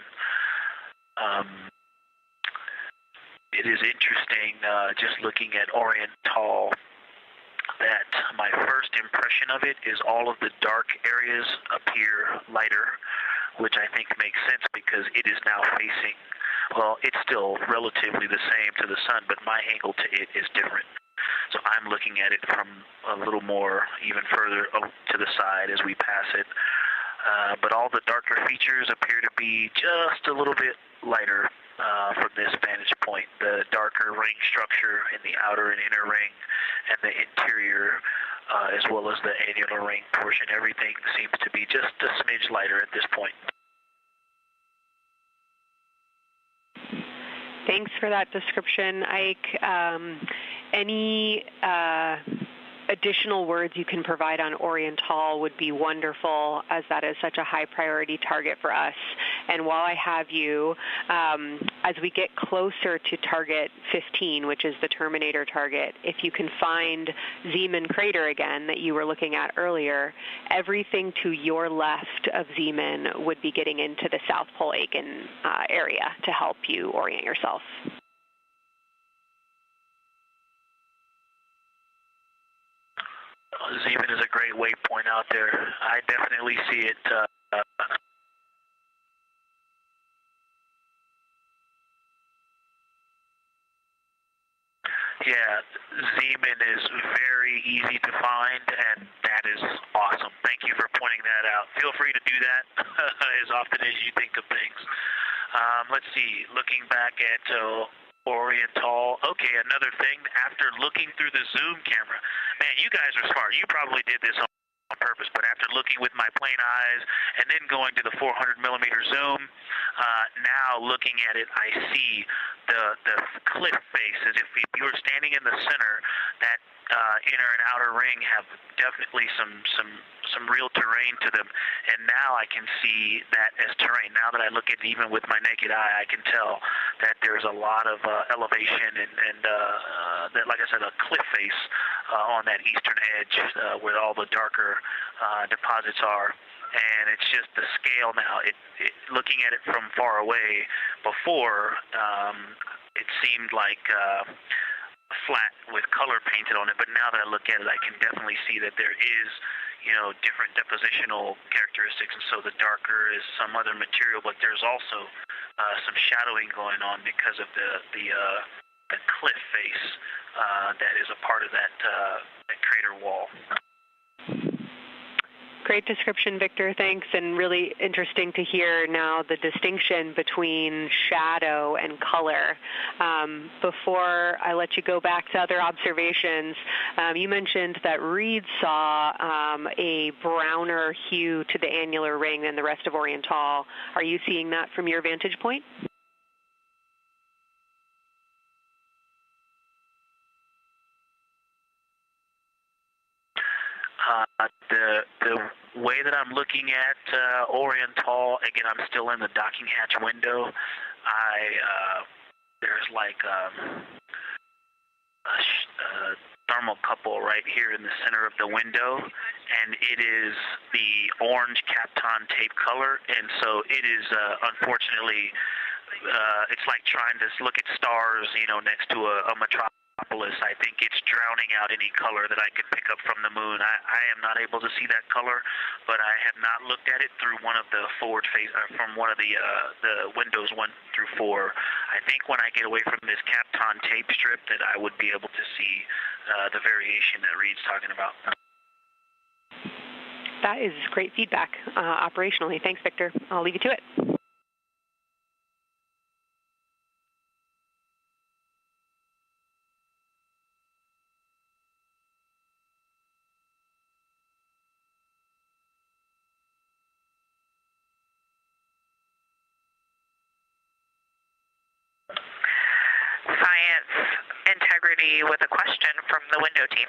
It is interesting, just looking at Oriental, that my first impression of it is all of the dark areas appear lighter, which I think makes sense because it is now facing, well, it's still relatively the same to the sun, but my angle to it is different. So I'm looking at it from a little more, even further to the side as we pass it. But all the darker features appear to be just a little bit lighter from this vantage point. The darker ring structure in the outer and inner ring and the interior, as well as the annular ring portion, everything seems to be just a smidge lighter at this point. Thanks for that description, Ike. Any additional words you can provide on Oriental would be wonderful, as that is such a high priority target for us. And while I have you, as we get closer to target 15, which is the Terminator target, if you can find Zeeman Crater again that you were looking at earlier, everything to your left of Zeeman would be getting into the South Pole Aiken area to help you orient yourself. Zeeman is a great waypoint out there. I definitely see it. Yeah, Zeeman is very easy to find, and that is awesome. Thank you for pointing that out. Feel free to do that as often as you think of things. Let's see, looking back at Oriental. Okay, another thing, after looking through the zoom camera, man, you guys are smart. You probably did this on purpose, but after looking with my plain eyes and then going to the 400 millimeter zoom, now looking at it, I see the cliff face as if you were standing in the center. That inner and outer ring have definitely some real terrain to them, and now I can see that as terrain. Now that I look at it even with my naked eye, I can tell that there's a lot of elevation and that, like I said, a cliff face on that eastern edge where all the darker deposits are. And it's just the scale now. Looking at it from far away before, it seemed like flat with color painted on it, but now that I look at it, I can definitely see that there is, different depositional characteristics, and so the darker is some other material, but there's also some shadowing going on because of the cliff face that is a part of that crater wall. Great description, Victor. Thanks, and really interesting to hear now the distinction between shadow and color. Before I let you go back to other observations, you mentioned that Reed saw a browner hue to the annular ring than the rest of Oriental. Are you seeing that from your vantage point? The way that I'm looking at Oriental, again, I'm still in the docking hatch window. There's like a thermocouple right here in the center of the window, and it is the orange Kapton tape color, and so it is unfortunately, it's like trying to look at stars, next to a metropolis. I think it's drowning out any color that I could pick up from the moon. I am not able to see that color, but I have not looked at it through one of the forward face, from one of the windows 1 through 4. I think when I get away from this Kapton tape strip that I would be able to see the variation that Reed's talking about. That is great feedback operationally. Thanks, Victor. I'll leave you to it. Science Integrity with a question from the window team.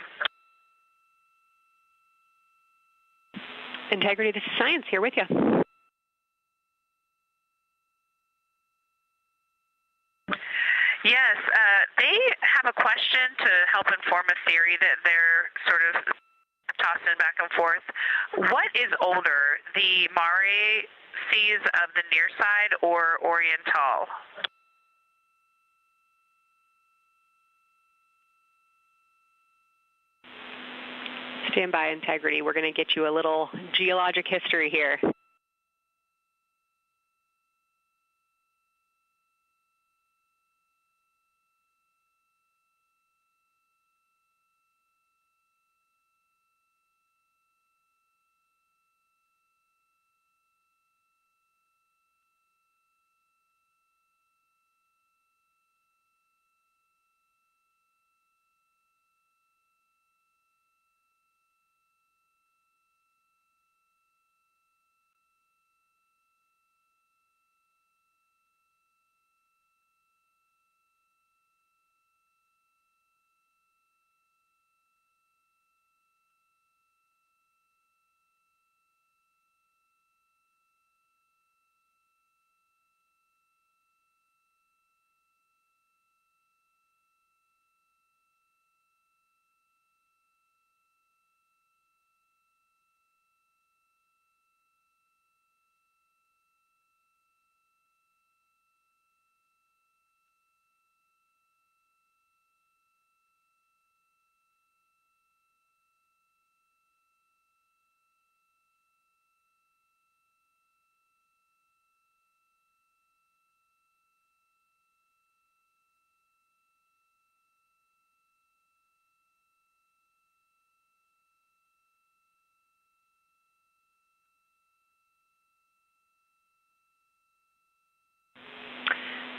Integrity, this is Science, here with you. Yes, they have a question to help inform a theory that they're sort of tossing back and forth. What is older, the Mare seas of the near side or Oriental? Stand by, Integrity. We're going to get you a little geologic history here.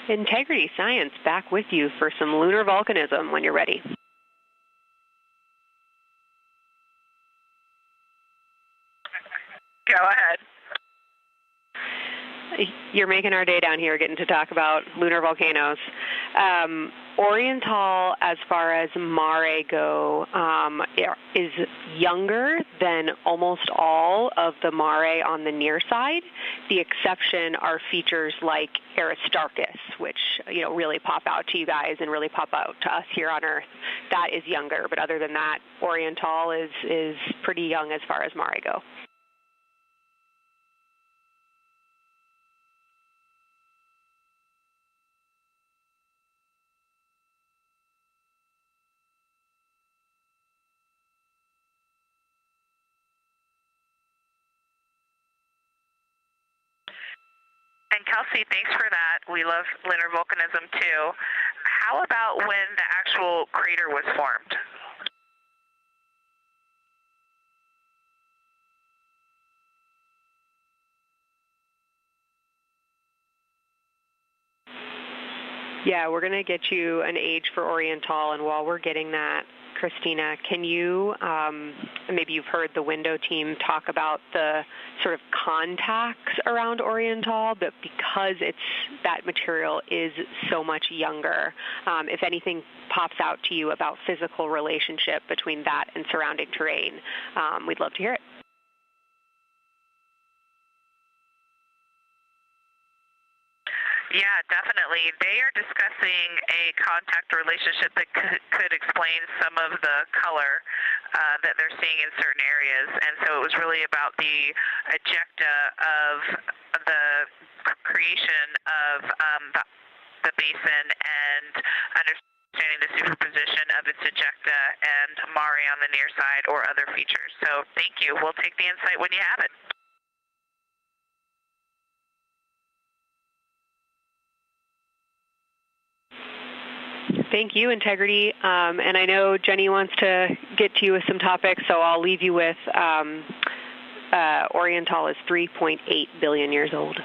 Integrity Science back with you for some lunar volcanism when you're ready. Go ahead. You're making our day down here getting to talk about lunar volcanoes. Oriental, as far as Mare go, is younger than almost all of the Mare on the near side. The exception are features like Aristarchus, which really pop out to you guys and really pop out to us here on Earth. That is younger, but other than that, Oriental is pretty young as far as Mare go. And Kelsey, thanks for that. We love lunar volcanism too. How about when the actual crater was formed? Yeah, we're going to get you an age for Oriental, and while we're getting that, Christina, can you, maybe you've heard the window team talk about the sort of contacts around Oriental, but because that material is so much younger, if anything pops out to you about physical relationship between that and surrounding terrain, we'd love to hear it. Yeah, definitely. They are discussing a contact relationship that could explain some of the color that they're seeing in certain areas. And so it was really about the ejecta of the creation of the basin and understanding the superposition of its ejecta and Mare on the near side or other features. So thank you. We'll take the insight when you have it. Thank you, Integrity. And I know Jenny wants to get to you with some topics, so I'll leave you with Oriental is 3.8 billion years old.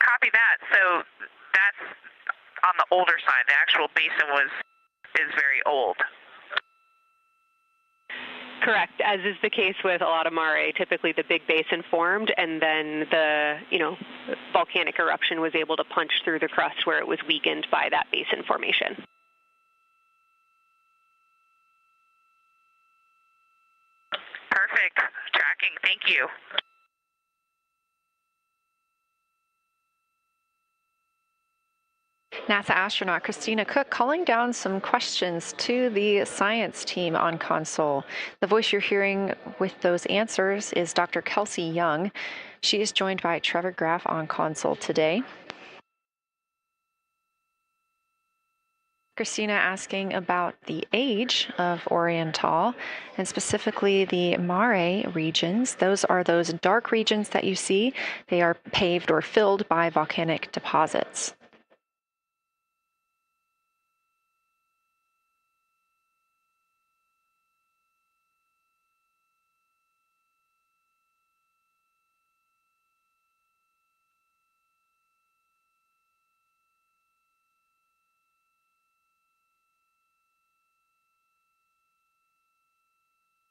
Copy that. So that's on the older side. The actual basin is very old. Correct, as is the case with a lot of mare. Typically the big basin formed and then the, volcanic eruption was able to punch through the crust where it was weakened by that basin formation. Perfect. Tracking. Thank you. NASA astronaut Christina Cook calling down some questions to the science team on console. The voice you're hearing with those answers is Dr. Kelsey Young. She is joined by Trevor Graff on console today. Christina asking about the age of Orion Tall, and specifically the mare regions. Those are those dark regions that you see. They are paved or filled by volcanic deposits.